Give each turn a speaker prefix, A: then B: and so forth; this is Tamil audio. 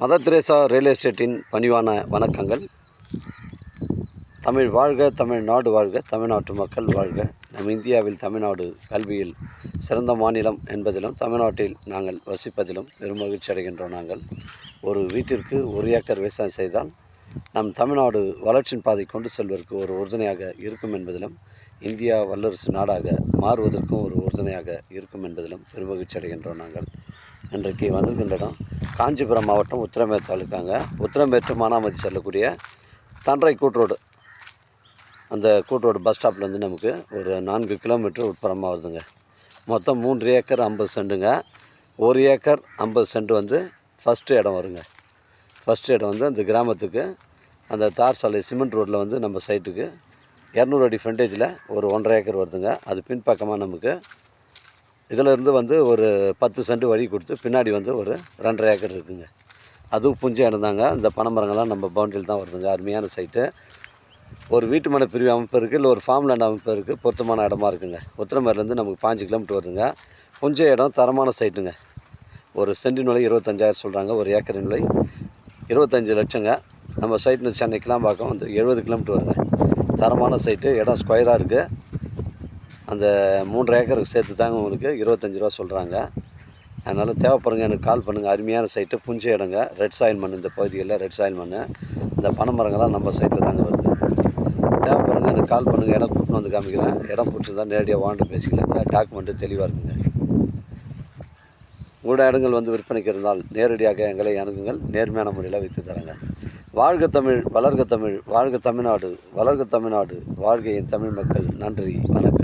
A: மதர் தெரேசா ரியல் எஸ்டேட்டின் பணிவான வணக்கங்கள். தமிழ் வாழ்க, தமிழ்நாடு வாழ்க, தமிழ்நாட்டு மக்கள் வாழ்க. நம் இந்தியாவில் தமிழ்நாடு கல்வியில் சிறந்த மாநிலம் என்பதிலும் தமிழ்நாட்டில் நாங்கள் வசிப்பதிலும் பெருமகிழ்ச்சி அடைகின்றோம். நாங்கள் ஒரு வீட்டிற்கு 1 ஏக்கர் விவசாயம் செய்தால் நம் தமிழ்நாடு வளர்ச்சியின் பாதை கொண்டு செல்வதற்கு ஒரு உறுதுணையாக இருக்கும் என்பதிலும், இந்தியா வல்லரசு நாடாக மாறுவதற்கும் ஒரு உறுதுணையாக இருக்கும் என்பதிலும் பெருமகிழ்ச்சி அடைகின்றோம். நாங்கள் இன்றைக்கு வந்திருக்கின்ற இடம் காஞ்சிபுரம் மாவட்டம் உத்திரமேர் தாலுக்காங்க. உத்திரமேர் டு மானாமதி செல்லக்கூடிய தண்டரை கூட்ரோடு, அந்த கூட்ரோடு பஸ் ஸ்டாப்லேருந்து நமக்கு ஒரு 4 கிலோமீட்டர் உட்புறமாக வருதுங்க. மொத்தம் 3 ஏக்கர் 50 சென்ட்டுங்க. 1 ஏக்கர் 50 சென்ட் வந்து ஃபஸ்ட்டு இடம் வருங்க. ஃபஸ்ட்டு இடம் வந்து அந்த கிராமத்துக்கு அந்த தார் சாலை சிமெண்ட் ரோட்டில் வந்து நம்ம சைட்டுக்கு 200 அடி ஃப்ரண்டேஜில் ஒரு 1.5 ஏக்கர் வருதுங்க. அது பின்பக்கமாக நமக்கு இதிலேருந்து வந்து ஒரு 10 சென்ட் வழி கொடுத்து பின்னாடி வந்து ஒரு 2.5 ஏக்கர் இருக்குதுங்க. அதுவும் புஞ்ச இடம் தாங்க. இந்த பனைமரங்கள்லாம் நம்ம பவுண்டரியில் தான் வருதுங்க. அருமையான சைட்டு. ஒரு வீட்டு மனை பிரிவு அமைப்பு இருக்குது, இல்லை ஒரு ஃபார்ம் லேண்ட் அமைப்பு இருக்குது. பொருத்தமான இடமா இருக்குங்க. உத்திரமேர்லேருந்து நமக்கு 5 கிலோமீட்டர் வருதுங்க. புஞ்ச இடம், தரமான சைட்டுங்க. ஒரு சென்டின் விலை 25,000 சொல்கிறாங்க. ஒரு ஏக்கரின் விலை 25 லட்சங்க. நம்ம சைட்டு சென்னை கிளாம்பாக்கம் வந்து 70 கிலோமீட்டர் வருங்க. தரமான சைட்டு. இடம் ஸ்கொயராக இருக்குது. அந்த 3.5 ஏக்கருக்கு சேர்த்து தாங்க உங்களுக்கு 25 ரூபா சொல்கிறாங்க. அதனால் தேவைப்படுங்க, எனக்கு கால் பண்ணுங்கள். அருமையான சைட்டு, புஞ்ச இடங்க. ரெட் சாயில் மண், இந்த பகுதிகளில் ரெட் சாயில் மண். இந்த பனைமரங்கள்லாம் நம்ம சைட்டில் தாங்க வருது. தேவைப்படுங்க, எனக்கு கால் பண்ணுங்கள். இடம் கூட்டின்னு வந்து காமிக்கிறேன். இடம் பிடிச்சிருந்தா நேரடியாக வாங்கிட்டு பேசிக்கலாங்க. டாக்குமெண்ட்டு தெளிவாக இருக்குங்க. உங்களோட இடங்கள் வந்து விற்பனைக்கு இருந்தால் நேரடியாக எங்களை அணுகுங்கள். நேர்மையான முறையில் விற்று தரேங்க. வாழ்க தமிழ், வளர்க தமிழ், வாழ்க தமிழ்நாடு, வளர்க தமிழ்நாடு, வாழ்க என் தமிழ் மக்கள். நன்றி, வணக்கம்.